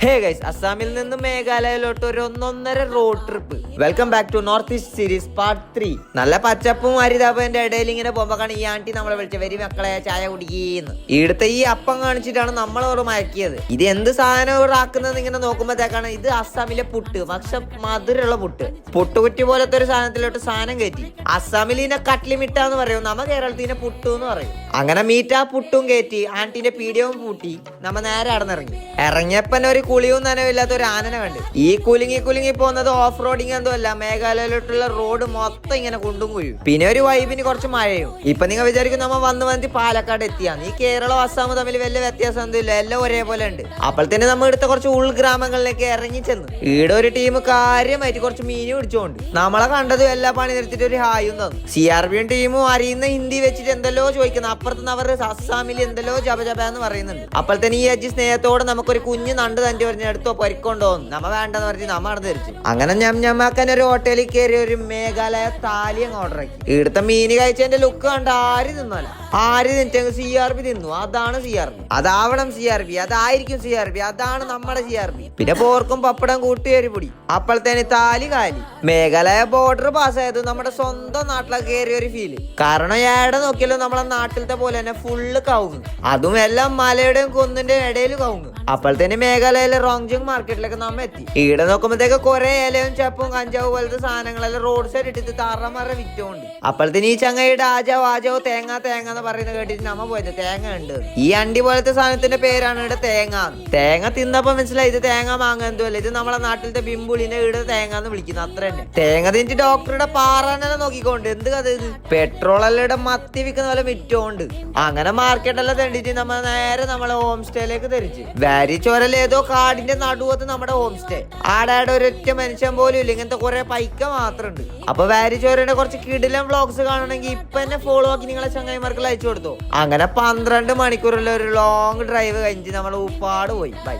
Hey guys, അസ്സാമിൽ നിന്ന് മേഘാലയയിലോട്ട് ഒരു 1.5 road trip. Welcome back to north east series part 3. നല്ല പച്ചപ്പും ഹരിതാപന്റെ ഇടയിൽ ഇങ്ങനെ പോകുമ്പോഴാണ് ഈ ആന്റി നമ്മളെ വിളിച്ച വരി മക്കളെ ചായ കുടിക്കുന്നു. ഇവിടുത്തെ ഈ അപ്പം കാണിച്ചിട്ടാണ് നമ്മളോട് മയക്കിയത്. ഇത് എന്ത് സാധനം ഇവിടെ ആക്കുന്നത് ഇങ്ങനെ നോക്കുമ്പോഴത്തേക്കാണ് ഇത് അസ്സാമിലെ പുട്ട്, പക്ഷെ മധുരമുള്ള പുട്ട്. പുട്ടുകുറ്റി പോലത്തെ ഒരു സാധനത്തിലോട്ട് സാധനം കയറ്റി. അസ്സാമിൽ ഇതിനെ കട്ട്ലി മിട്ട എന്ന് പറയും, നമ്മ കേരളത്തിനെ പുട്ടു എന്ന് പറയും. അങ്ങനെ മീറ്റ പുട്ടും കയറ്റി ആന്റിന്റെ പീഡിയവും പൂട്ടി നമ്മ നേരെ അടന്നിറങ്ങി. ഇറങ്ങിയപ്പൻ ഒരു കുളിയും നനവില്ലാത്ത ഒരു ആനനെ കണ്ട്. ഈ കുലുങ്ങി പോകുന്നത് ഓഫ് റോഡിങ് എന്തോ അല്ല, മേഘാലയയിലോട്ടുള്ള റോഡ് മൊത്തം ഇങ്ങനെ കുണ്ടും കുഴിയും. പിന്നെ ഒരു വൈബിന് കുറച്ച് മഴയും. ഇപ്പൊ നിങ്ങൾ വിചാരിക്കും നമ്മ വന്ന് പാലക്കാട് എത്തിയാന്ന്. ഈ കേരളം അസ്സാം തമ്മിൽ വലിയ വ്യത്യാസം ഒന്നുമില്ല, എല്ലാം ഒരേപോലെ ഉണ്ട്. അപ്പോൾ തന്നെ നമ്മൾ എടുത്ത കുറച്ച് ഉൾഗ്രാമങ്ങളിലേക്ക് ഇറങ്ങി ചെന്ന് ഈടെ ഒരു ടീം കാര്യമായിട്ട് കുറച്ച് മീന് പിടിച്ചോണ്ട് നമ്മളെ കണ്ടതും എല്ലാ പണി നിർത്തിയിട്ട് ഒരു ഹായും തന്നു. CRB ടീമും അറിയുന്ന ഹിന്ദി വെച്ചിട്ട് എന്തെല്ലോ ചോദിക്കുന്നു. അപ്പുറത്തുനിന്ന് അവർ അസ്സാമിൽ എന്തെല്ലോ ജപ എന്ന് പറയുന്നുണ്ട്. അപ്പോൾ തന്നെ ഈ അജ്ജി സ്നേഹത്തോടെ നമുക്കൊരു കുഞ്ഞു നണ്ട് തന്നെ പറഞ്ഞ് എടുത്തോ പൊരിക്കൊണ്ടോന്ന് നമ്മ വേണ്ടെന്ന് പറഞ്ഞ് നമ്മ അവിടെ ധരിച്ചു. അങ്ങനെ ഞമ്മക്കാൻ ഒരു ഹോട്ടലിൽ കയറി ഒരു മേഘാലയ താലി അങ്ങ് ഓർഡർ ആക്കി. ഇവിടുത്തെ മീന് കഴിച്ചതിന്റെ ലുക്ക് കണ്ട് ആര് തിന്നല്ല, ആര് തിന്നിട്ടെങ്കിൽ CRB തിന്നു. അതാണ് CRB, അതാവണം CRB, അതായിരിക്കും CRB, അതാണ് നമ്മുടെ CRB. പിന്നെ പോർക്കും പപ്പടം കൂട്ടിയൊരു പൊടി. അപ്പോഴത്തേന് താലി കാലി. മേഘാലയ ബോർഡർ പാസ്സായത് നമ്മുടെ സ്വന്തം നാട്ടിലൊക്കെ കയറിയ ഒരു ഫീല്. കാരണം ഏടെ നോക്കിയാലും നമ്മളെ നാട്ടിലത്തെ പോലെ തന്നെ ഫുള്ള് കവുങ്ങ്, അതും എല്ലാം മലയുടെയും കുന്നിന്റെ ഇടയിൽ കവുങ്ങ്. അപ്പോഴത്തേന് മേഘാലയയിലെ റോങ്ജങ് മാർക്കറ്റിലേക്ക് നമ്മ എത്തി. ഈടെ നോക്കുമ്പോഴത്തേക്ക് കുറെ ഇലയും ചപ്പും കഞ്ചാവ് പോലത്തെ സാധനങ്ങളെല്ലാം റോഡ് സൈഡ് ഇട്ടിട്ട് തറമറ വിറ്റോണ്ട്. അപ്പോഴത്തേന് ഈ ചങ്ങയുടെ ആജാവോ തേങ്ങ എന്ന് പറയുന്നത് കേട്ടിട്ട് നമ്മ പോയത് തേങ്ങ ഉണ്ട്. ഈ അണ്ടി പോലത്തെ സാധനത്തിന്റെ പേരാണ് ഇവിടെ തേങ്ങ. തേങ്ങ തിന്നപ്പോ മനസ്സിലായി ഇത് തേങ്ങ മാങ്ങ എന്തോ അല്ല, ഇത് നമ്മളെ നാട്ടിലത്തെ ബിംബുളിനെ ഇവിടെ തേങ്ങ എന്ന് വിളിക്കുന്നത്, അത്ര തന്നെ. തേങ്ങ തിന്നിട്ട് ഡോക്ടറുടെ പാറാനെ നോക്കിക്കൊണ്ട് എന്ത് കഥ ഇത്, പെട്രോൾ എല്ലാം ഇവിടെ മത്തി വിൽക്കുന്ന പോലെ വിറ്റോണ്ട്. അങ്ങനെ മാർക്കറ്റെല്ലാം തെണ്ടിട്ട് നമ്മ നേരെ നമ്മളെ ഹോം സ്റ്റേയിലേക്ക് ധരിച്ച്. വാരിച്ചോരൽ ഏതോ കാടിന്റെ നടുവത്ത് നമ്മുടെ ഹോം സ്റ്റേ. ആടെ ഒരൊറ്റ മനുഷ്യൻ പോലും ഇല്ല, ഇങ്ങനത്തെ കുറെ പൈക്ക മാത്രം ഉണ്ട്. അപ്പൊ വാരിച്ചോരന്റെ കുറച്ച് കിടിലൻ വ്ളോഗ്സ് കാണണമെങ്കിൽ ഇപ്പൊ എന്നെ ഫോളോ ആക്കി നിങ്ങളെ ചങ്ങായിമാർക്ക് അയച്ചു കൊടുത്തു. അങ്ങനെ 12 മണിക്കൂറുള്ള ഒരു ലോങ് ഡ്രൈവ് കഴിഞ്ഞ് നമ്മൾ ഉപ്പാട് പോയി. ബൈ.